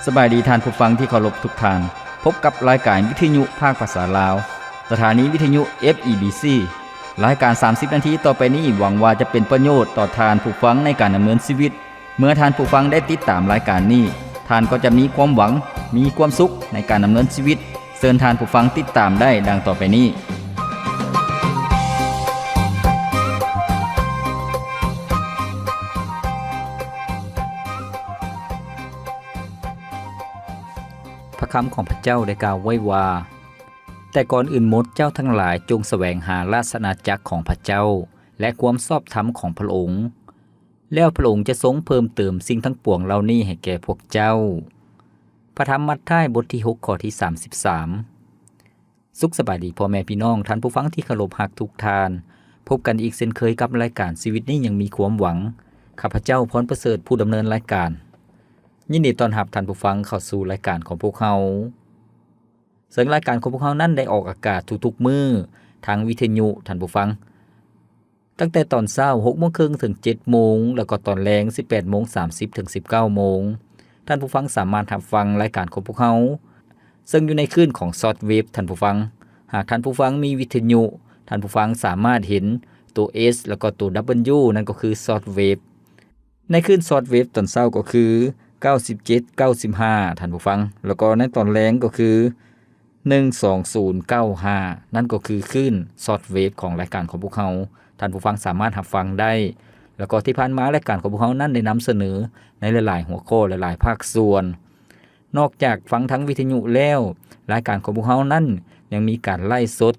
สบายดีท่านผู้ฟังที่เคารพทุกท่านพบกับรายการวิทยุภาคภาษาลาวสถานีวิทยุ FEBC รายการ30นาทีต่อไปนี้หวังว่าจะเป็นประโยชน์ต่อท่านผู้ฟังในการดำเนินชีวิตเมื่อท่านผู้ฟังได้ติดตามรายการนี้ท่านก็จะมีความหวังมีความสุขในการดำเนินชีวิตเชิญท่านผู้ฟังติดตามได้ดังต่อไปนี้พระคำของพระเจ้าได้กล่าวไว้ว่าแต่ก่อนอื่นหมดเจ้าทั้งหลายจงแสวงหาราชอาณาจักรของพระเจ้าและความชอบธรรมของพระองค์แล้วพระองค์จะทรงเพิ่มเติมสิ่งทั้งปวงเหล่านี้ให้แก่พวกเจ้าพระธรรมมัทธิวบทที่6ข้อที่33สุขสบายดีพ่อแม่พี่น้องท่านผู้ฟังที่เคารพรักทุกท่านพบกันอีกเช่นเคยกับรายการชีวิตนี้ยังมีความหวังข้าพเจ้าพรประเสริฐผู้ดำเนินรายการยินดีต้อนรับท่านผู้ฟังเข้าสู่รายการของพวกเราซึ่งรายการของพวกเรานั้นได้ออกอากาศทุกๆมื้อทางวิทยุท่านผู้ฟังตั้งแต่ตอนเช้า 6:30 นถึง 7:00 นแล้วก็ตอนแลง 18:30 ถึง 19:00 นท่านผู้ฟังสามารถรับฟังรายการของพวกเราซึ่งอยู่ในคลื่นของชอร์ตเวฟท่านผู้ฟังหากท่านผู้ฟังมีวิทยุท่านผู้ฟังสามารถเห็นตัว S แล้วก็ตัว W นั่นก็คือชอร์ตเวฟในคลื่นชอร์ตเวฟตอนเช้าก็คือ97 95ท่านผู้ฟังแล้วก็ในตอนแรงก็คือ12095นั่นก็คือคลื่นชอร์ตเวฟของรายการของพวกเราท่านผู้ฟังสามารถรับฟังได้แล้วก็ที่ผ่านมารายการของพวกเรานั้นได้นำเสนอในหลายๆหัวข้อหลายๆภาคส่วนนอกจากฟังทั้งวิทยุแล้วรายการของพวกเรานั้นยังมีการไลฟ์สด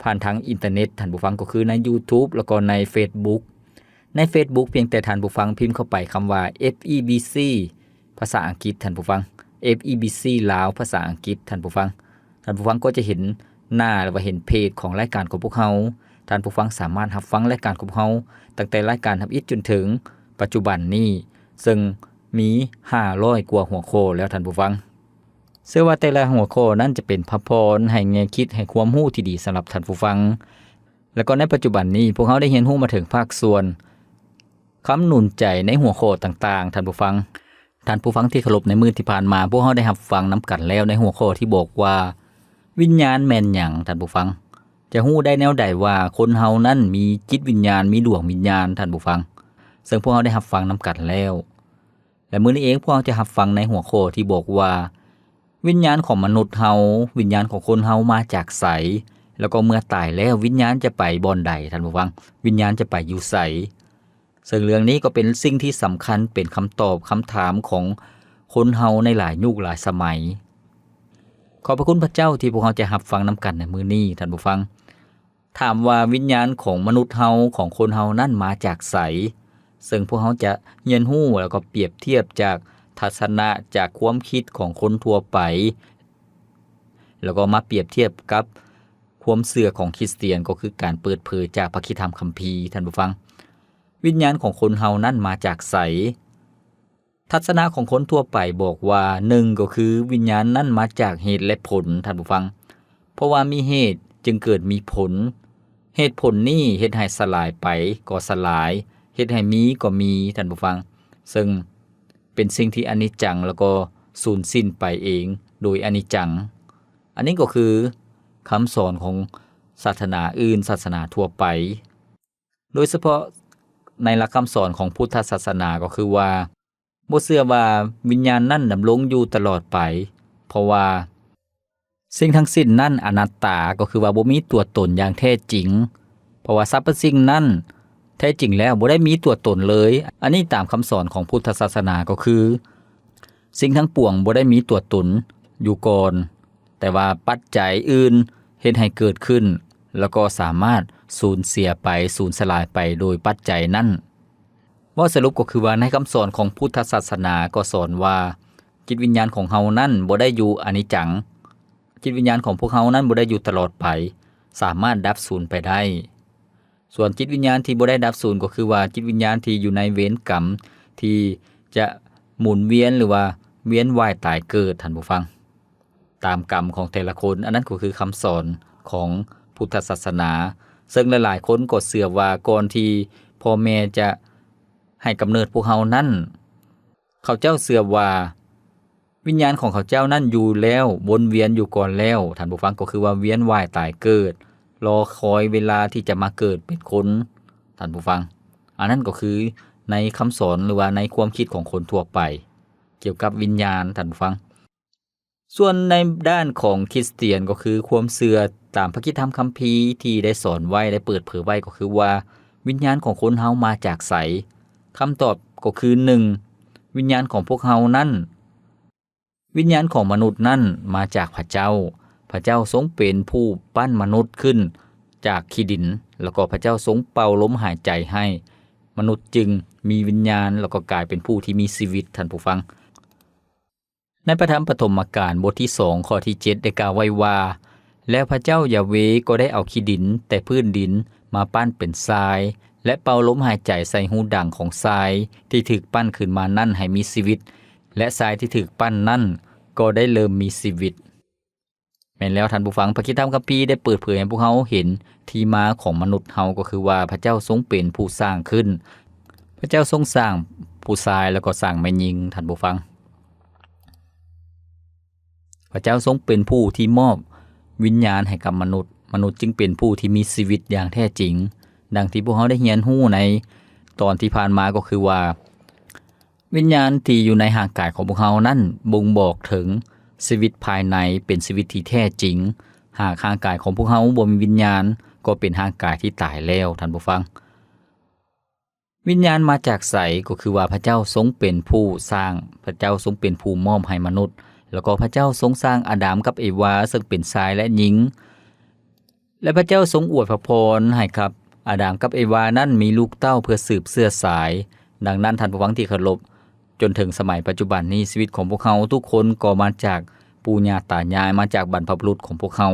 ผ่านทางอินเทอร์เน็ตท่านผู้ฟังก็คือใน YouTube แล้วก็ใน Facebook ใน Facebook เพียงแต่ท่านผู้ฟังพิมพ์เข้าไปคำว่า FEBCภาษาอังกฤษท่านผู้ฟัง FEBC ลาวภาษาอังกฤษท่านผู้ฟังก็จะเห็นหน้าหรือว่าเห็นเพจของรายการของพวกเราท่านผู้ฟังสามารถรับฟังรายการของพวกเราตั้งแต่รายการทำอิฐจนถึงปัจจุบันนี้ซึ่งมี500กว่าหัวข้อแล้วท่านผู้ฟังเชื่อว่าแต่ละหัวข้อนั้นจะเป็นพระพรให้แง่คิดให้ความรู้ที่ดีสำหรับท่านผู้ฟังแล้วก็ในปัจจุบันนี้พวกเราได้เรียนรู้มาถึงภาคส่วนคำหนุนใจในหัวข้อต่างๆท่านผู้ฟังที่เคารพในมื้อที่ผ่านมาพวกเราได้รับฟังนำกันแล้วในหัวข้อที่บอกว่าวิญญาณแม่นหยังท่านผู้ฟังจะฮู้ได้แนวใดว่าคนเฮานั้นมีจิตวิญญาณมีดวงวิญญาณท่านผู้ฟังซึ่งพวกเราได้รับฟังนำกันแล้วและมื้อนี้เองพวกเราจะรับฟังในหัวข้อที่บอกว่าวิญญาณของมนุษย์เฮาวิญญาณของคนเฮามาจากไสแล้วก็เมื่อตายแล้ววิญญาณจะไปบ่อนใดท่านผู้ฟังวิญญาณจะไปอยู่ไสซึ่งเรื่องนี้ก็เป็นสิ่งที่สำคัญเป็นคำตอบคำถามของคนเฮาในหลายยุคหลายสมัยขอบพระคุณพระเจ้าที่พวกเราจะรับฟังนำกันในมื้อนี้ท่านผู้ฟังถามว่าวิญญาณของมนุษย์เฮาของคนเฮานั้นมาจากไสซึ่งพวกเราจะเรียนรู้แล้วก็เปรียบเทียบจากทัศนะจากความคิดของคนทั่วไปแล้วก็มาเปรียบเทียบกับความเชื่อของคริสเตียนก็คือการเปิดเผยจากพระคัมภีร์คัมภีร์ท่านผู้ฟังวิญญาณของคนเฮานั้นมาจากไสทัศนะของคนทั่วไปบอกว่า1ก็คือวิญญาณนั้นมาจากเหตุและผลท่านผู้ฟังเพราะว่ามีเหตุจึงเกิดมีผลเหตุผลนี้เฮ็ดให้สลายไปก็สลายเฮ็ดให้มีก็มีท่านผู้ฟังซึ่งเป็นสิ่งที่อนิจจังแล้วก็สูญสิ้นไปเองโดยอนิจจังอันนี้ก็คือคำสอนของศาสนาอื่นศาสนาทั่วไปโดยเฉพาะในหลักคำสอนของพุทธศาสนาก็คือว่าบ่เชื่อว่าวิญญาณนั้นดำรงอยู่ตลอดไปเพราะว่าสิ่งทั้งสิ้นนั้นอนัตตาก็คือว่าบ่มีตัวตนอย่างแท้จริงเพราะว่าสรรพสิ่งนั้นแท้จริงแล้วบ่ได้มีตัวตนเลยอันนี้ตามคำสอนของพุทธศาสนาก็คือสิ่งทั้งปวงบ่ได้มีตัวตนอยู่ก่อนแต่ว่าปัจจัยอื่นเฮ็ดให้เกิดขึ้นแล้วก็สามารถสูญเสียไปสูญสลายไปโดยปัจจัยนั้นว่าสรุปก็คือว่าในคำสอนของพุทธศาสนาก็สอนว่าจิตวิญญาณของเฮานั้นบ่ได้อยู่อนิจจังจิตวิญญาณของพวกเฮานั้นบ่ได้อยู่ตลอดไปสามารถดับสูญไปได้ส่วนจิตวิญญาณที่บ่ได้ดับสูญก็คือว่าจิตวิญญาณที่อยู่ในเวรกรรมที่จะหมุนเวียนหรือว่าเวียนว่ายตายเกิดท่านผู้ฟังตามกรรมของแต่ละคนอันนั้นก็คือคำสอนของพุทธศาสนาซึ่งหลายๆคนก็เชื่อว่าก่อนที่พ่อแม่จะให้กำเนิดพวกเฮานั้นเขาเจ้าเชื่อว่า วิญญาณของเขาเจ้านั่นอยู่แล้ววนเวียนอยู่ก่อนแล้วท่านผู้ฟังก็คือว่าเวียนว่ายตายเกิดรอคอยเวลาที่จะมาเกิดเป็นคนท่านผู้ฟังอันนั้นก็คือในคำสอนหรือว่าในความคิดของคนทั่วไปเกี่ยวกับวิญญาณท่านผู้ฟังส่วนในด้านของคริสเตียนก็คือความเชื่อตามพระคิดธรรมคัมภีร์ที่ได้สอนไว้ได้เปิดเผยไว้ก็คือว่าวิญญาณของคนเฮามาจากไสคำตอบก็คือ 1. วิญญาณของพวกเฮานั้นวิญญาณของมนุษย์นั้นมาจากพระเจ้าพระเจ้าทรงเป็นผู้ปั้นมนุษย์ขึ้นจากขี้ดินแล้วก็พระเจ้าทรงเป่าลมหายใจให้มนุษย์จึงมีวิญญาณแล้วก็กลายเป็นผู้ที่มีชีวิตท่านผู้ฟังในพระธรรมปฐมกาลบทที่2ข้อที่7ได้กล่าวไว้ว่าแล้วพระเจ้ายาเวห์ก็ได้เอาขี้ดินแต่พื้นดินมาปั้นเป็นทรายและเป่าลมหายใจใส่หูดังของทรายที่ถูกปั้นขึ้นมานั่นให้มีชีวิตและทรายที่ถูกปั้นนั่นก็ได้เริ่มมีชีวิตแม่นแล้วท่านผู้ฟังพระคิดธรรมคัมภีร์ได้เปิดเผยให้พวกเราเห็นที่มาของมนุษย์เฮาก็คือว่าพระเจ้าทรงเป็นผู้สร้างขึ้นพระเจ้าทรงสร้างผู้ชายแล้วก็สร้างแม่หญิงท่านผู้ฟังพระเจ้าทรงเป็นผู้ที่มอบวิญญาณให้กับมนุษย์จึงเป็นผู้ที่มีชีวิตอย่างแท้จริงดังที่พวกเราได้เรียนรู้ในตอนที่ผ่านมาก็คือว่าวิญญาณที่อยู่ในร่างกายของพวกเรานั้นบ่งบอกถึงชีวิตภายในเป็นชีวิตที่แท้จริงหากร่างกายของพวกเราบ่มีวิญญาณก็เป็นร่างกายที่ตายแล้วท่านผู้ฟังวิญญาณมาจากไสก็คือว่าพระเจ้าทรงเป็นผู้สร้างพระเจ้าทรงเป็นผู้มอบให้มนุษย์แล้วก็พระเจ้าทรงสร้างอาดัมกับเอวาซึ่งเป็นชายและหญิงและพระเจ้าทรงอวยพรให้ครับอาดัมกับเอวานั้นมีลูกเต้าเพื่อสืบเชื้อสายดังนั้นท่านผู้ฟังที่เคารพจนถึงสมัยปัจจุบันนี้ชีวิตของพวกเขาทุกคนก็มาจากปู่ย่าตายายมาจากบรรพบุรุษของพวกเขา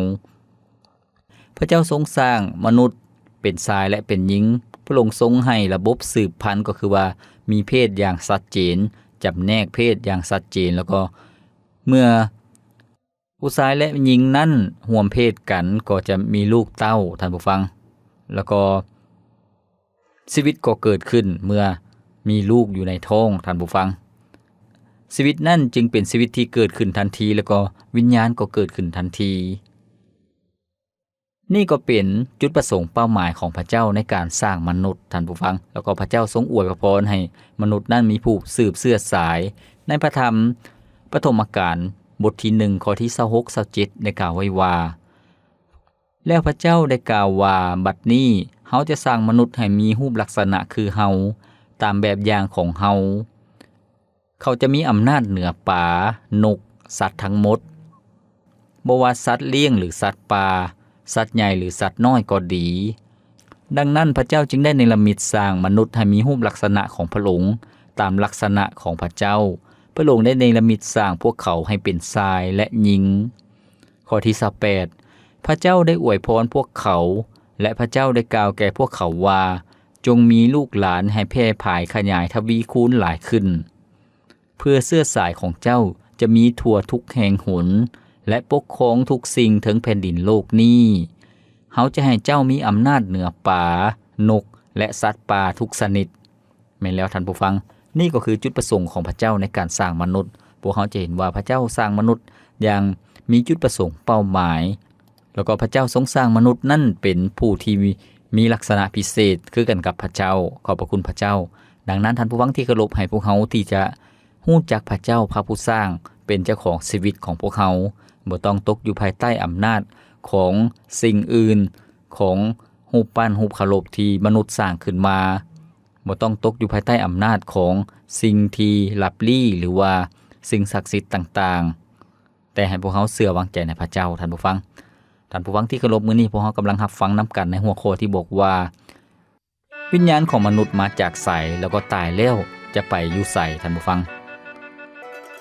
พระเจ้าทรงสร้างมนุษย์เป็นชายและเป็นหญิงพระองค์ทรงให้ระบบสืบพันธุ์ก็คือว่ามีเพศอย่างชัดเจนจำแนกเพศอย่างชัดเจนแล้วก็เมื่อผู้ชายและหญิงนั้นร่วมเพศกันก็จะมีลูกเต้าท่านผู้ฟังแล้วก็ชีวิตก็เกิดขึ้นเมื่อมีลูกอยู่ในท้องท่านผู้ฟังชีวิตนั่นจึงเป็นชีวิตที่เกิดขึ้นทันทีแล้วก็วิญญาณก็เกิดขึ้นทันทีนี่ก็เป็นจุดประสงค์เป้าหมายของพระเจ้าในการสร้างมนุษย์ท่านผู้ฟังแล้วก็พระเจ้าทรงอวยพรให้มนุษย์นั้นมีผู้สืบเชื้อสายในพระธรรมปฐมกาลบทที่1ข้อที่26 27ได้กล่าวไว้ว่าแล้วพระเจ้าได้กล่าวว่าบัดนี้เฮาจะสร้างมนุษย์ให้มีรูปลักษณะคือเฮาตามแบบอย่างของเฮาเขาจะมีอำนาจเหนือป่านกสัตว์ทั้งหมดบ่ว่าสัตว์เลี้ยงหรือสัตว์ป่าสัตว์ใหญ่หรือสัตว์น้อยก็ดีดังนั้นพระเจ้าจึงได้เนรมิตสร้างมนุษย์ให้มีรูปลักษณะของพระองค์ตามลักษณะของพระเจ้าพระองค์ได้เนรมิตสร้างพวกเขาให้เป็นชายและหญิงข้อที่28พระเจ้าได้อวยพรพวกเขาและพระเจ้าได้กล่าวแก่พวกเขาว่าจงมีลูกหลานให้แพร่ผายขยายทวีคูณหลายขึ้นเพื่อเสื้อสายของเจ้าจะมีทั่วทุกแห่งหนและปกครองทุกสิ่งถึงแผ่นดินโลกนี้เขาจะให้เจ้ามีอำนาจเหนือป่านกและสัตว์ป่าทุกชนิดแม่นแล้วท่านผู้ฟังนี่ก็คือจุดประสงค์ของพระเจ้าในการสร้างมนุษย์พวกเขาจะเห็นว่าพระเจ้าสร้างมนุษย์อย่างมีจุดประสงค์เป้าหมายแล้วก็พระเจ้าทรงสร้างมนุษย์นั่นเป็นผู้ที่มีลักษณะพิเศษคือกันกับพระเจ้าขอบพระคุณพระเจ้าดังนั้นท่านผู้ฟังที่เคารพให้พวกเขาที่จะฮู้จักพระเจ้าพระผู้สร้างเป็นเจ้าของชีวิตของพวกเขาบ่ต้องตกอยู่ภายใต้อำนาจของสิ่งอื่นของรูปปั้นรูปเคารพที่มนุษย์สร้างขึ้นมาบ่ต้องตกอยู่ภายใต้อำนาจของสิ่งที่ลับลี้หรือว่าสิ่งศักดิ์สิทธิ์ต่างๆแต่ให้พวกเขาเชื่อวางใจในพระเจ้าท่านผู้ฟังที่เคารพมื้อนี้พวกเรากำลังรับฟังนํกันในหัวข้อที่บอกว่าวิญญาณของมนุษย์มาจากไสแล้วก็ตายแล้วจะไปอยู่ไสท่านผู้ฟัง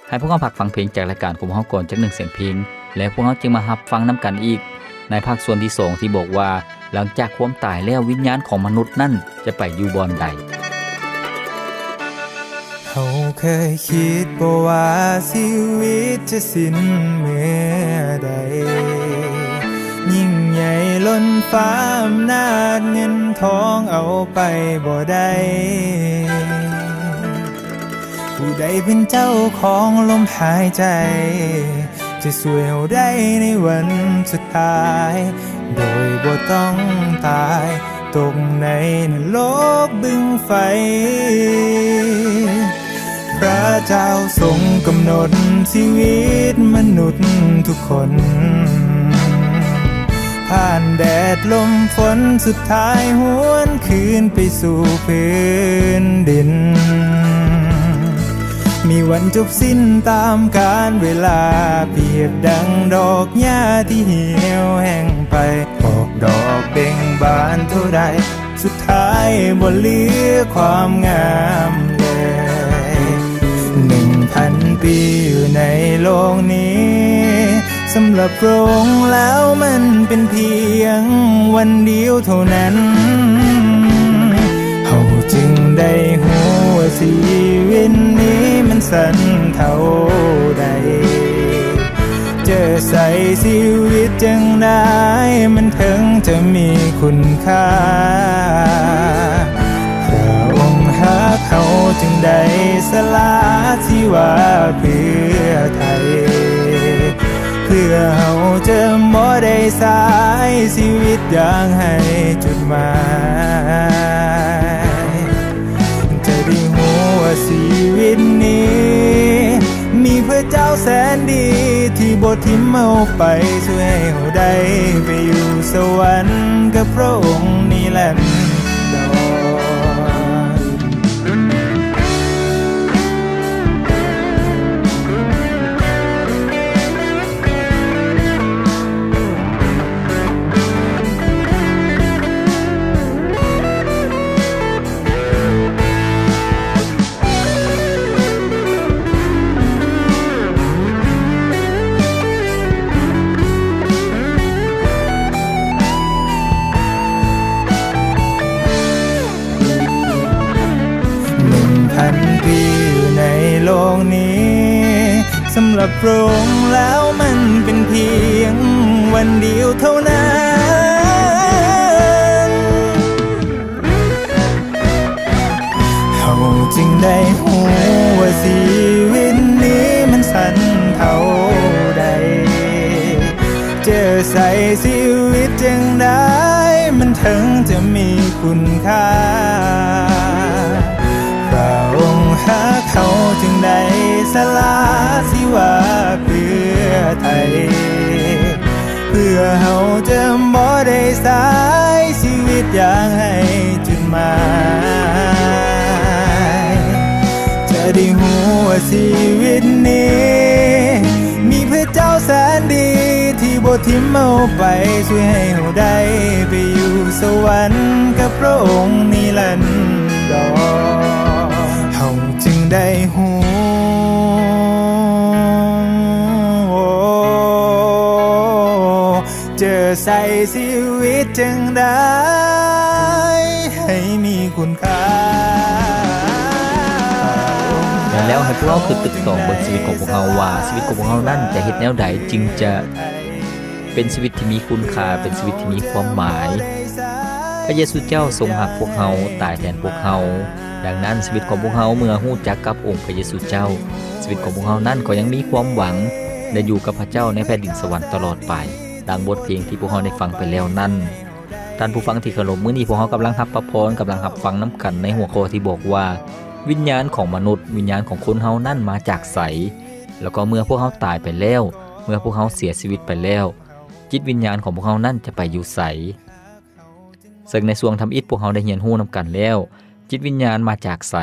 ให้พวกเราพักฟังเพลงจากรายการของพวกเราก่อนจัก1เสียงเพลงแล้วพวกเราจึงมารับฟังนํกันอีกในภาคส่วนที่2ที่บอกว่าหลังจากความตายแล้ววิญญาณของมนุษย์นั่นจะไปอยู่บ่อนใดเขาเคยคิดบ่ว่าชีวิตจะสิ้นเมื่อใดยิ่งใหญ่ล้นฟ้าอำนาจเงินทองเอาไปบ่ได้ ผู้ใดเป็นเจ้าของลมหายใจจะช่วยเราได้ในวันสุดท้ายโดยบ่ต้องตายตกในนรกบึงไฟพระเจ้าทรงกำหนดชีวิตมนุษย์ทุกคนผ่านแดดลมฝนสุดท้ายหวนคืนไปสู่พื้นดินมีวันจบสิ้นตามกาลเวลาเปรียบดังดอกหญ้าที่เหี่ยวแห้งไปออกดอกเบ่งบานเท่าใดสุดท้ายบ่เหลือความงามเลย1,000 ปีอยู่ในโลกนี้สำหรับพระองค์แล้วมันเป็นเพียงวันเดียวเท่านั้นเฮาจึงได้หูว่าชีวิตนี้มันสั้นเท่าใดเจอใส่ชีวิตจังได้มันถึงจะมีคุณค่าพระองค์หาเขาจึงได้สละชีวาเพื่อไทยเพื่อเฮาจะบ่ได้สายชีวิตอย่างให้จุดหมายจะได้หูว่าชีวิตนี้มีพระเจ้าแสนดีที่บ่ทิ่มเฮาไปช่วยให้เฮาได้ไปอยู่สวรรค์กับพระองค์นิรันดร1,000 ปีอยู่ในโลกนี้สำหรับพระองค์แล้วมันเป็นเพียงวันเดียวเท่านั้นเฮาจึงได้หูว่าชีวิตนี้มันสั้นเท่าใดเจอใส่ชีวิตจังได้มันถึงจะมีคุณค่าพระองค์หาเขาจึงได้สละชีวาเพื่อไทยเพื่อเฮาจะบ่ได้สายชีวิตอย่างให้จุดหมายจะได้หูว่าชีวิตนี้มีพระเจ้าแสนดีที่บ่ทิ่มเฮาไปช่วยให้เฮาได้ไปอยู่สวรรค์กับพระองค์นิรันดรเฮาจึงได้หูเจอใส่ชีวิตจึงได้ให้มีคุณค่า แล้วให้พวกเราคือตึกตองบนชีวิตของพวกเราว่าชีวิตของพวกเรานั้นจะเฮ็ดแนวใดจึงจะเป็นชีวิตที่มีคุณค่าเป็นชีวิตที่มีความหมายพระเยซูเจ้าทรงหักพวกเราตายแทนพวกเราดังนั้นชีวิตของพวกเราเมื่อฮู้จักกับองค์พระเยซูเจ้าชีวิตของพวกเรานั้นก็ยังมีความหวังได้อยู่กับพระเจ้าในแผ่นดินสวรรค์ตลอดไปดังบทเพลงที่พวกเราได้ฟังไปแล้วนั้นท่านผู้ฟังที่เคารพมื้อนี้พวกเรากำลังรับพระพรกำลังรับฟังน้ำกันในหัวข้อที่บอกว่าวิญญาณของมนุษย์วิญญาณของคนเฮานั่นมาจากไสแล้วก็เมื่อพวกเฮาตายไปแล้วเมื่อพวกเฮาเสียชีวิตไปแล้วจิตวิญญาณของพวกเฮานั่นจะไปอยู่ไสซึ่งในช่วงทำอิฐพวกเฮาได้เรียนรู้นํกันแล้วจิตวิญญาณมาจากไส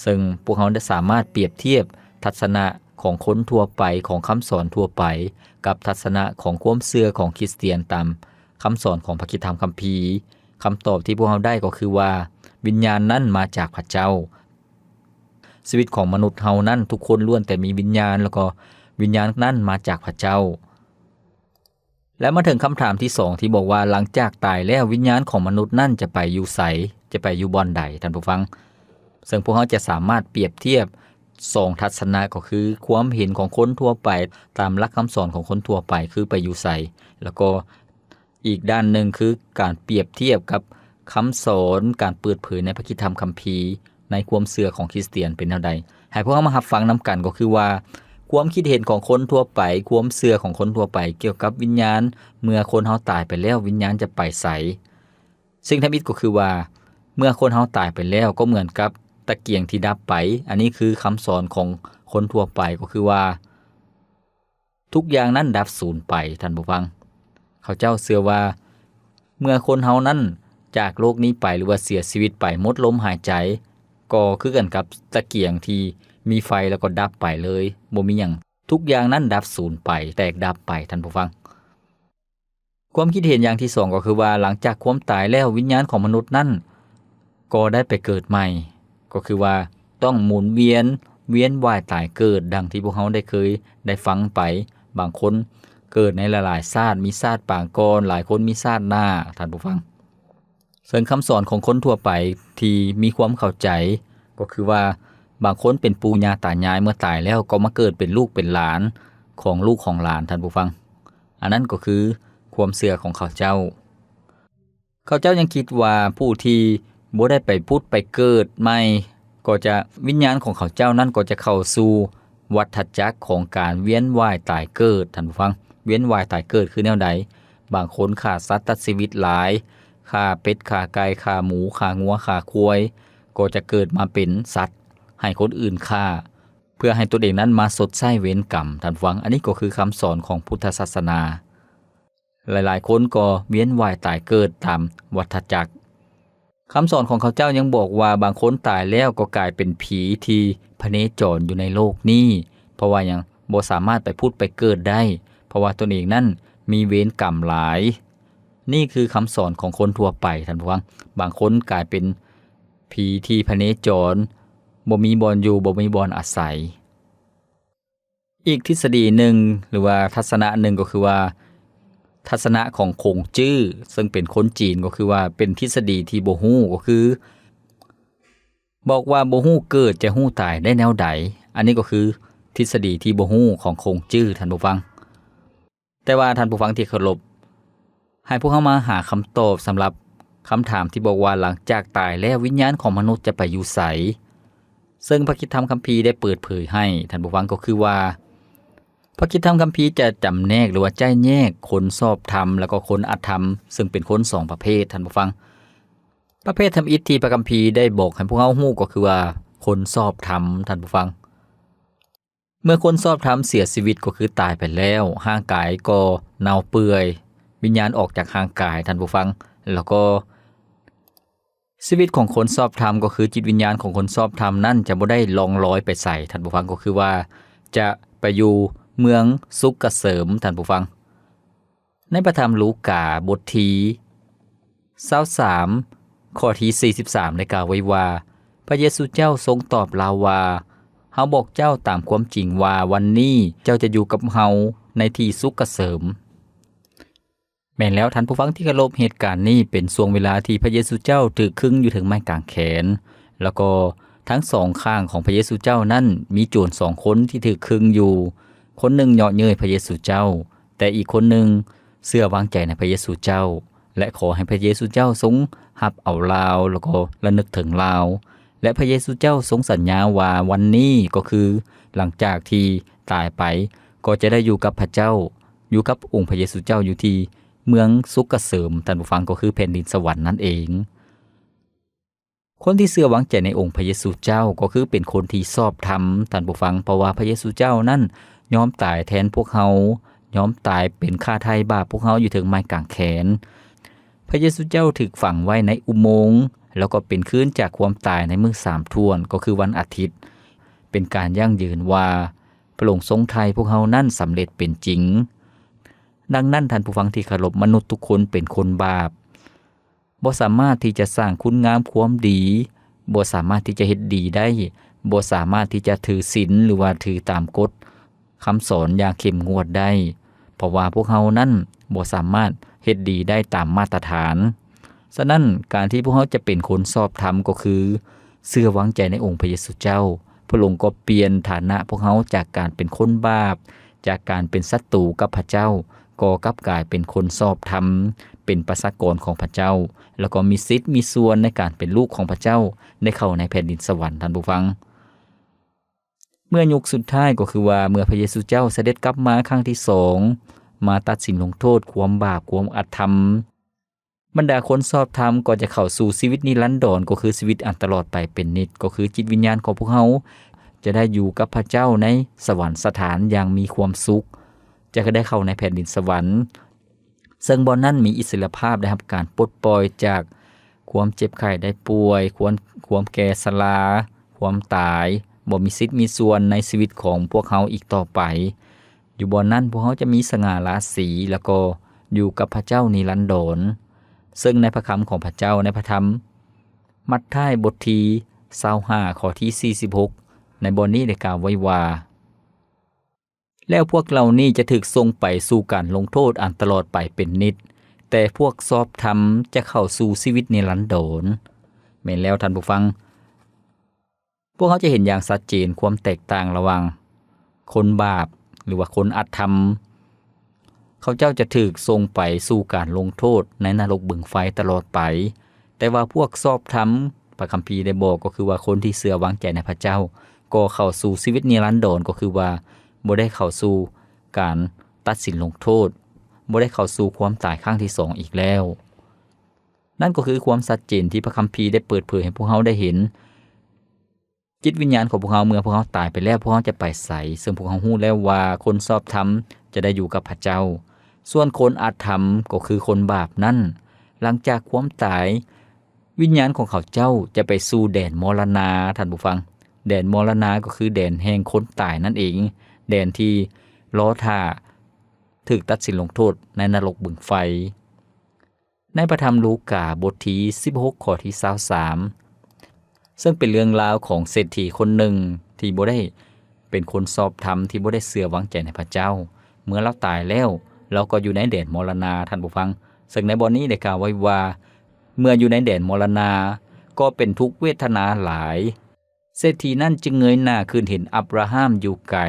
ซึ่งพวกเฮาได้สามารถเปรียบเทียบทัศนะของคนทั่วไปของคำสอนทั่วไปกับทัศนะของความเชื่อของคริสเตียนตามคำสอนของพระคัมภีร์คำตอบที่พวกเฮาได้ก็คือว่าวิญญาณนั้นมาจากพระเจ้าชีวิตของมนุษย์เฮานั้นทุกคนล้วนแต่มีวิญญาณแล้วก็วิญญาณนั้นมาจากพระเจ้าและมาถึงคำถามที่2ที่บอกว่าหลังจากตายแล้ววิญญาณของมนุษย์นั่นจะไปอยู่ไสจะไปอยู่บ่อนใดท่านผู้ฟังซึ่งพวกเราจะสามารถเปรียบเทียบ2ทัศนะก็คือความเห็นของคนทั่วไปตามหลักคำสอนของคนทั่วไปคือไปอยู่ไสแล้วก็อีกด้านหนึ่งคือการเปรียบเทียบกับคำสอนการเปิดเผยในพระคัมภีร์ในความเชื่อของคริสเตียนเป็นแนวใด ให้พวกเรามารับฟังนำกันก็คือว่าความคิดเห็นของคนทั่วไปความเชื่อของคนทั่วไปเกี่ยวกับวิญญาณเมื่อคนเฮาตายไปแล้ววิญญาณจะไปไสสิ่งทำอิฐก็คือว่าเมื่อคนเฮาตายไปแล้วก็เหมือนกับตะเกียงที่ดับไปอันนี้คือคำสอนของคนทั่วไปก็คือว่าทุกอย่างนั้นดับสูญไปท่านผู้ฟังเขาเจ้าเชื่อว่าเมื่อคนเฮานั้นจากโลกนี้ไปหรือว่าเสียชีวิตไปหมดลมหายใจก็คือกันกับตะเกียงที่มีไฟแล้วก็ดับไปเลยบ่มีหยังทุกอย่างนั้นดับสูญไปแตกดับไปท่านผู้ฟังความคิดเห็นอย่างที่2ก็คือว่าหลังจากความตายแล้ววิญญาณของมนุษย์นั้นก็ได้ไปเกิดใหม่ก็คือว่าต้องหมุนเวียนว่ายตายเกิดดังที่พวกเฮาได้เคยได้ฟังไปบางคนเกิดในหลายๆชาติมีชาติปางก่อนหลายคนมีชาติหน้าท่านผู้ฟังซึ่งคำสอนของคนทั่วไปที่มีความเข้าใจก็คือว่าบางคนเป็นปู่ย่าตายายเมื่อตายแล้วก็มาเกิดเป็นลูกเป็นหลานของลูกของหลานท่านผู้ฟังอันนั้นก็คือความเชื่อของเขาเจ้ายังคิดว่าผู้ที่บ่ได้ไปพุทธไปเกิดใหม่ก็จะวิญญาณของเขาเจ้านั้นก็จะเข้าสู่วัฏจักรของการเวียนว่ายตายเกิดท่านผู้ฟังเวียนว่ายตายเกิดคือแนวใดบางคนฆ่าสัตว์ตัดชีวิตหลายฆ่าเป็ดฆ่าไก่ฆ่าหมูฆ่างัวฆ่าควายก็จะเกิดมาเป็นสัตว์ให้คนอื่นฆ่าเพื่อให้ตัวเองนั้นมาสดใช้เวรกรรมท่านฟังอันนี้ก็คือคำสอนของพุทธศาสนาหลายๆคนก็เวียนว่ายตายเกิดตามวัฏจักรคำสอนของเขาเจ้ายังบอกว่าบางคนตายแล้วก็กลายเป็นผีที่พเนจรอยู่ในโลกนี้เพราะว่ายังบ่สามารถไปพุทธไปเกิดได้เพราะว่าตนเองนั้นมีเวรกรรมหลายนี่คือคำสอนของคนทั่วไปท่านผู้ฟังบางคนกลายเป็นผีที่พเนจรบ่มีบ่อนอยู่บ่มีบ่อนอาศัยอีกทฤษฎีหนึ่งหรือว่าทัศนะหนึ่งก็คือว่าทัศนะของคงจื้อซึ่งเป็นคนจีนก็คือว่าเป็นทฤษฎีที่บ่ฮู้ก็คือบอกว่าบ่ฮู้เกิดจะฮู้ตายได้แนวใดอันนี้ก็คือทฤษฎีที่บ่ฮู้ของคงจื้อท่านผู้ฟังแต่ว่าท่านผู้ฟังที่เคารพให้พวกเรามาหาคำตอบสำหรับคำถามที่บอกว่าหลังจากตายแล้ววิญญาณของมนุษย์จะไปอยู่ไสซึ่งพระคิดธรรมคัมภีร์ได้เปิดเผยให้ท่านผู้ฟังก็คือว่าพระคิดธรรมคัมภีร์จะจำแนกหรือว่าใจแยกคนสอบธรรมแล้วก็คนอธรรมซึ่งเป็นคน2ประเภทท่านผู้ฟังประเภทธรรมอิทธิพระคัมภีร์ได้บอกให้พวกเราฮู้ก็คือว่าคนสอบธรรมท่านผู้ฟังเมื่อคนสอบธรรมเสียชีวิตก็คือตายไปแล้วร่างกายก็เน่าเปื่อยวิญญาณออกจากร่างกายท่านผู้ฟังแล้วก็ชีวิตของคนสอบธรรมก็คือจิตวิญญาณของคนสอบธรรมนั่นจะบ่ได้ล่องลอยไปใส่ท่านผู้ฟังก็คือว่าจะไปอยู่เมืองสุขเกษมท่านผู้ฟังในพระธรรมลูกาบทที่23ข้อที่43ได้กล่าวไว้ว่าพระเยซูเจ้าทรงตอบลาวว่าเฮาบอกเจ้าตามความจริงว่าวันนี้เจ้าจะอยู่กับเฮาในที่สุขเกษมแม่นแล้วท่านผู้ฟังที่เคารพเหตุการณ์นี้เป็นช่วงเวลาที่พระเยซูเจ้าถูกขึงอยู่ถึงไม้กางแขนแล้วก็ทั้งสองข้างของพระเยซูเจ้านั้นมีโจร2คนที่ถูกขึงอยู่คนหนึ่งเยาะเย้ยพระเยซูเจ้าแต่อีกคนหนึ่งเชื่อวางใจในพระเยซูเจ้าและขอให้พระเยซูเจ้าทรงรับเอาลาวแล้วก็ระลึกถึงลาวและพระเยซูเจ้าทรงสัญญาว่าวันนี้ก็คือหลังจากที่ตายไปก็จะได้อยู่กับพระเจ้าอยู่กับองค์พระเยซูเจ้าอยู่ที่เมืองสุขเกษมท่านผู้ฟังก็คือแผ่นดินสวรรค์นั่นเองคนที่เชื่อวางใจในองค์พระเยซูเจ้าก็คือเป็นคนที่ชอบธรรมท่านผู้ฟังเพราะว่าพระเยซูเจ้านั้นยอมตายแทนพวกเฮายอมตายเป็นค่าไถ่บาปพวกเฮาอยู่ถึงไม้กางแขนพระเยซูเจ้าถูกฝังไว้ในอุโมงค์แล้วก็เป็นคืนจากความตายในมื้อ3ถ้วนก็คือวันอาทิตย์เป็นการยั่งยืนว่าพระองค์ทรงไถ่พวกเฮานั้นสำเร็จเป็นจริงดังนั้นท่านผู้ฟังที่เคารพมนุษย์ทุกคนเป็นคนบาปบ่สามารถที่จะสร้างคุณงามความดีบ่สามารถที่จะเฮ็ดดีได้บ่สามารถที่จะถือศีลหรือว่าถือตามกฎคำสอนอย่างเข้มงวดได้เพราะว่าพวกเฮานั้นบ่สามารถเฮ็ดดีได้ตามมาตรฐานฉะนั้นการที่พวกเฮาจะเป็นคนชอบธรรมก็คือเชื่อวางใจในองค์พระเยซูเจ้าพระองค์ก็เปลี่ยนฐานะพวกเฮาจากการเป็นคนบาปจากการเป็นศัตรูกับพระเจ้าก็กลับกลายเป็นคนชอบธรรมเป็นประชากรของพระเจ้าแล้วก็มีสิทธิ์มีส่วนในการเป็นลูกของพระเจ้าได้เข้าในแผ่นดินสวรรค์ท่านผู้ฟัง มื่อยุคสุดท้ายก็คือว่าเมื่อพระเยซูเจ้าเสด็จกลับมาครั้งที่2มาตัดสินลงโทษความบาปความอธรรมบรรดาคนชอบธรรมก็จะเข้าสู่ชีวิตนิรันดรก็คือชีวิตอันตลอดไปเป็นนิจก็คือจิตวิญญาณของพวกเขาจะได้อยู่กับพระเจ้าในสวรรค์สถานอย่างมีความสุขจะได้เข้าในแผ่นดินสวรรค์ซึ่งบ่นั้นมีอิสรภาพได้รับการปลดปล่อยจากความเจ็บไข้ได้ป่วยความแก่ชราความตายบ่มีสิทธิ์มีส่วนในชีวิตของพวกเขาอีกต่อไปอยู่บ่นั้นพวกเขาจะมีสง่าราศีแล้วก็อยู่กับพระเจ้านิรันดรซึ่งในพระคำของพระเจ้าในพระธรรมมัทธิวบทที่25ข้อที่46ในบทนี้ได้กล่าวไว้ว่าแล้วพวกเรานี่จะถูกส่งไปสู่การลงโทษอันตลอดไปเป็นนิจแต่พวกชอบธรรมจะเข้าสู่ชีวิตนิรันดรแม่นแล้วท่านผู้ฟังพวกเขาจะเห็นอย่างชัดเจนความแตกต่างระหว่างคนบาปหรือว่าคนอธรรมเขาเจ้าจะถูกส่งไปสู่การลงโทษในนรกบึงไฟตลอดไปแต่ว่าพวกชอบธรรมพระคัมภีร์ได้บอกก็คือว่าคนที่เชื่อวางใจในพระเจ้าก็เข้าสู่ชีวิตนิรันดรก็คือว่าบ่ได้เข้าสู่การตัดสินลงโทษบ่ได้เข้าสู่ความตายครั้งที่2อีกแล้วนั่นก็คือความชัดเจนที่พระคัมภีร์ได้เปิดเผยให้พวกเขาได้เห็นจิตวิญญาณของพวกเขาเมื่อพวกเขาตายไปแล้วพวกเขาจะไปไสซึ่งพวกเขารู้แล้วว่าคนชอบธรรมจะได้อยู่กับพระเจ้าส่วนคนอธรรมก็คือคนบาปนั้นหลังจากความตายวิญญาณของเขาเจ้าจะไปสู่แดนมรณะท่านผู้ฟังแดนมรณะก็คือแดนแห่งคนตายนั่นเองแดนที่รอท่าถูกตัดสินลงโทษในนรกบึงไฟในพระธรรมลูกาบทที่16ข้อที่23ซึ่งเป็นเรื่องราวของเศรษฐีคนหนึ่งที่บ่ได้เป็นคนชอบธรรมที่บ่ได้เชื่อวางใจในพระเจ้าเมื่อเราตายแล้วเราก็อยู่ในแดนมรณะท่านผู้ฟังซึ่งในบทนี้ได้กล่าวไว้ว่าเมื่ออยู่ในแดนมรณะก็เป็นทุกขเวทนาหลายเศรษฐีนั้นจึงเงยหน้าขึ้นเห็นอับราฮัมอยู่ไกล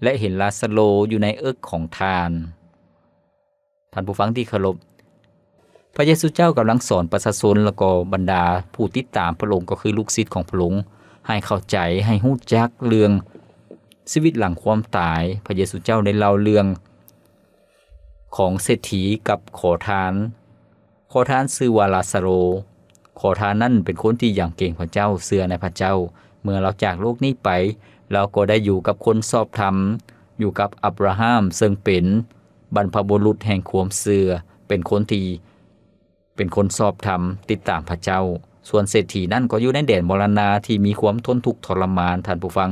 และเห็นลาซาโรอยู่ในเอิกของทานท่านผู้ฟังที่เคารพพระเยซูเจ้ากำลังสอนประชาชนและก็บรรดาผู้ติดตามพระองค์ก็คือลูกศิษย์ของพระองค์ให้เข้าใจให้ฮู้จักเรื่องชีวิตหลังความตายพระเยซูเจ้าได้เล่าเรื่องของเศรษฐีกับขอทานชื่อว่าลาซาโรขอทานนั่นเป็นคนที่อย่างเก่งพระเจ้าเชื่อในพระเจ้าเมื่อเราจากโลกนี้ไปเราก็ได้อยู่กับคนชอบธรรมอยู่กับอับราฮัมซึ่งเป็นบรรพบุรุษแห่งความเชื่อเป็นคนที่เป็นคนชอบธรรมติดตามพระเจ้าส่วนเศรษฐีนั่นก็อยู่ในแดนมรณะที่มีความทนทุกข์ทรมานท่านผู้ฟัง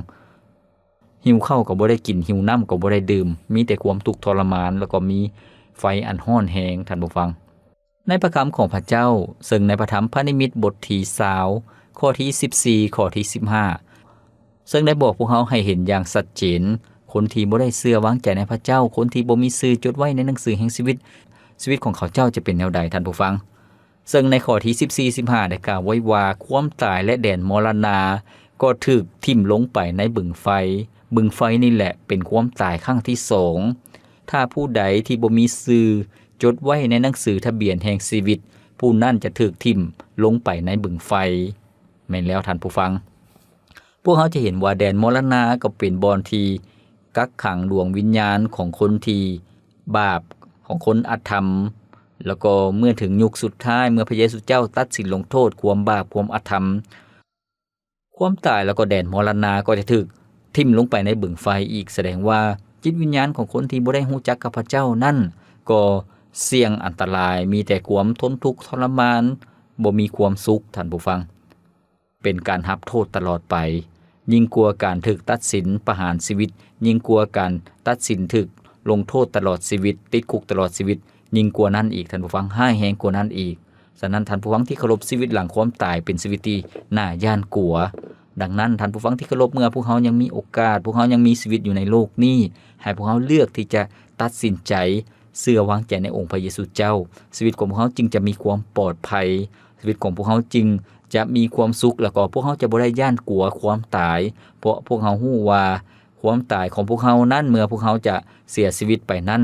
หิวข้าวก็บ่ได้กินหิวน้ำก็บ่ได้ดื่มมีแต่ความทุกข์ทรมานแล้วก็มีไฟอันร้อนแรงท่านผู้ฟังในพระคำของพระเจ้าซึ่งในพระธรรมพระนิมิตบทที่20ข้อที่14ข้อที่15ซึ่งได้บอกพวกเขาให้เห็นอย่างชัดเจนคนที่บ่ได้เชื่อวางใจในพระเจ้าคนที่บ่มีชื่อจดไว้ในหนังสือแห่งชีวิตของเขาเจ้าจะเป็นแนวใดท่านผู้ฟังซึ่งในข้อที่14-15ได้กล่าวไว้ว่าความตายและแดนมรณะก็ถูกทิ่มลงไปในบึงไฟนี่แหละเป็นความตายครั้งที่2ถ้าผู้ใดที่บ่มีชื่อจดไว้ในหนังสือทะเบียนแห่งชีวิตผู้นั้นจะถูกทิ่มลงไปในบึงไฟแม่นแล้วท่านผู้ฟังพวกเขาจะเห็นว่าแดนมรณะก็เป็นบ่อนที่กักขังดวงวิญญาณของคนที่บาปของคนอธรรมแล้วก็เมื่อถึงยุคสุดท้ายเมื่อพระเยซูเจ้าตัดสินลงโทษความบาปความอธรรมความตายแล้วก็แดนมรณะก็จะถูกทิ่มลงไปในบึงไฟอีกแสดงว่าจิตวิญญาณของคนที่บ่ได้รู้จักกับพระเจ้านั่นก็เสี่ยงอันตรายมีแต่ความทนทุกข์ทรมานบ่มีความสุขท่านผู้ฟังเป็นการรับโทษตลอดไปยิ่งกลัวการถูกตัดสินประหารชีวิตยิ่งกลัวการตัดสินถูกลงโทษตลอดชีวิตติดคุกตลอดชีวิตยิ่งกว่านั้นอีกท่านผู้ฟังห้าแฮงกว่านั้นอีกฉะนั้นท่านผู้ฟังที่เคารพชีวิตหลังความตายเป็นชีวิตที่น่าย่านกลัวดังนั้นท่านผู้ฟังที่เคารพเมื่อพวกเขายังมีโอกาสพวกเขายังมีชีวิตอยู่ในโลกนี้ให้พวกเขาเลือกที่จะตัดสินใจเชื่อวางใจในองค์พระเยซูเจ้าชีวิตของพวกเขาจึงจะมีความปลอดภัยชีวิตของพวกเขาจึงจะมีความสุขแล้วก็พวกเขาจะบ่ได้ย่านกลัวความตายเพราะพวกเขาฮู้ว่าความตายของพวกเขานั้นเมื่อพวกเขาจะเสียชีวิตไปนั้น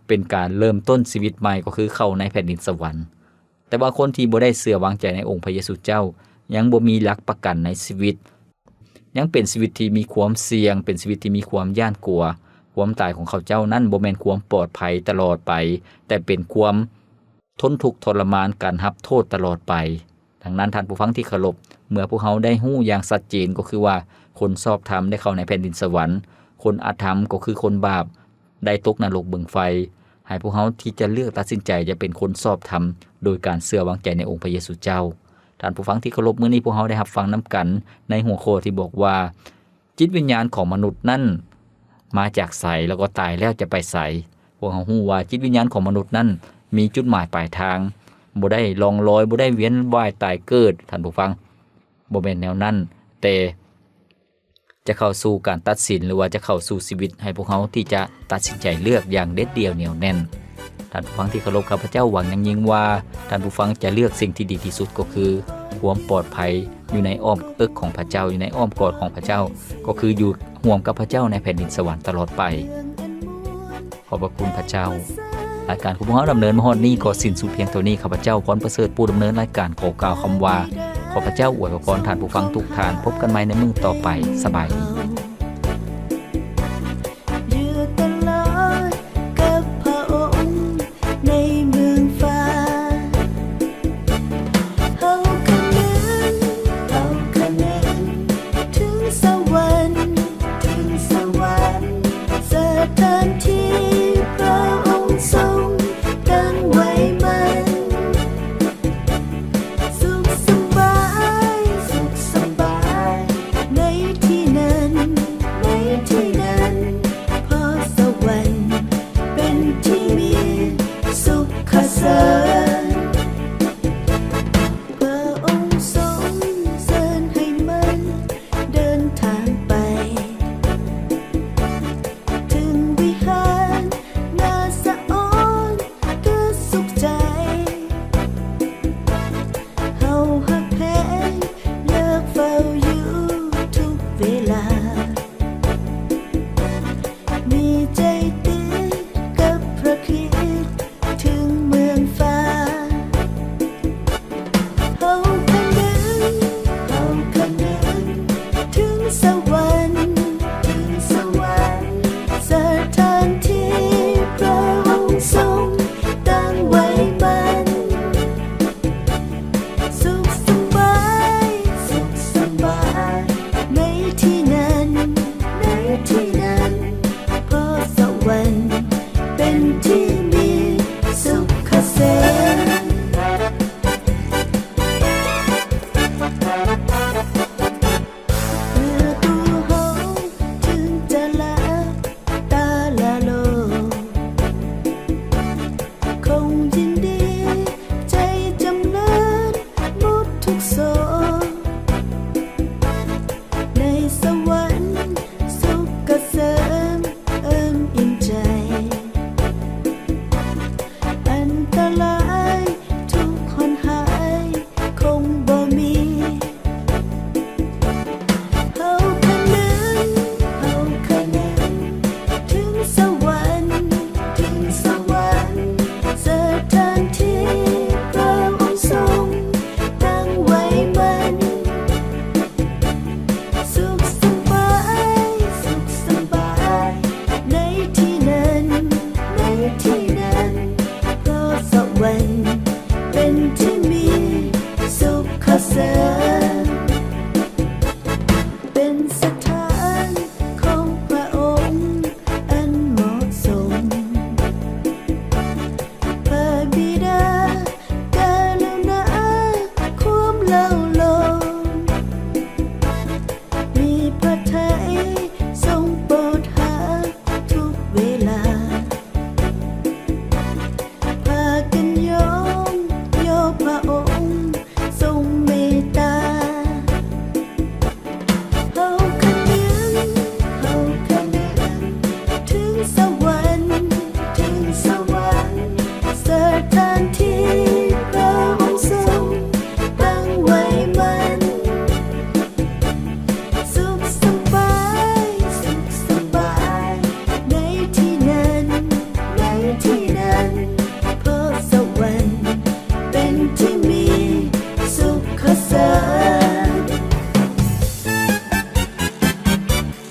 เป็นการเริ่มต้นชีวิตใหม่ก็คือเข้าในแผ่นดินสวรรค์แต่ว่าคนที่บ่ได้เชื่อวางใจในองค์พระเยซูเจ้ายังบ่มีหลักประกันในชีวิต ยังเป็นชีวิตที่มีความเสี่ยงเป็นชีวิตที่มีความย่านกลัวความตายของเขาเจ้านั้นบ่แม่นความปลอดภัยตลอดไปแต่เป็นความทนทุกข์ทรมานการรับโทษตลอดไปดังนั้นท่านผู้ฟังที่เคารพเมื่อพวกเขาได้ฮู้อย่างชัดเจนก็คือว่าคนชอบธรรมได้เข้าในแผ่นดินสวรรค์คนอธรรมก็คือคนบาปได้ตกนรกบึงไฟให้พวกเขาที่จะเลือกตัดสินใจจะเป็นคนชอบธรรมโดยการเชื่อวางใจในองค์พระเยซูเจ้าท่านผู้ฟังที่เคารพมื้อนี้พวกเขาได้รับฟังนํกันในหัวข้อที่บอกว่าจิตวิญญาณของมนุษย์นั้นมาจากไสแล้วก็ตายแล้วจะไปไสพวกเขาฮู้ว่าจิตวิญญาณของมนุษย์นั้นมีจุดหมายปลายทางบ่ได้ลองลอยบ่ได้เวียนว่ายตายเกิดท่านผู้ฟังบ่แม่นแนวนั้นแต่จะเข้าสู่การตัดสินหรือว่าจะเข้าสู่ชีวิตให้พวกเขาที่จะตัดสินใจเลือกอย่างเด็ดเดี่ยวเหนียวแน่นท่านผู้ฟังที่เคารพข้าพเจ้าหวังอย่างยิ่งว่าท่านผู้ฟังจะเลือกสิ่งที่ดีที่สุดก็คือความปลอดภัยอยู่ในอ้อมอกของพระเจ้าอยู่ในอ้อมกอดของพระเจ้าก็คืออยู่ร่วมกับพระเจ้าในแผ่นดินสวรรค์ตลอดไปขอบพระคุณพระเจ้ารายการของพวกเราดำเนินมาฮอดนี้ก็สิ้นสุดเพียงเท่านี้ข้าพเจ้าพรประเสริฐผู้ดำเนินรายการขอกล่าวคำว่าขอพระเจ้าอวยพรท่านผู้ฟังทุกท่านพบกันใหม่ในมื้อต่อไปสบายดี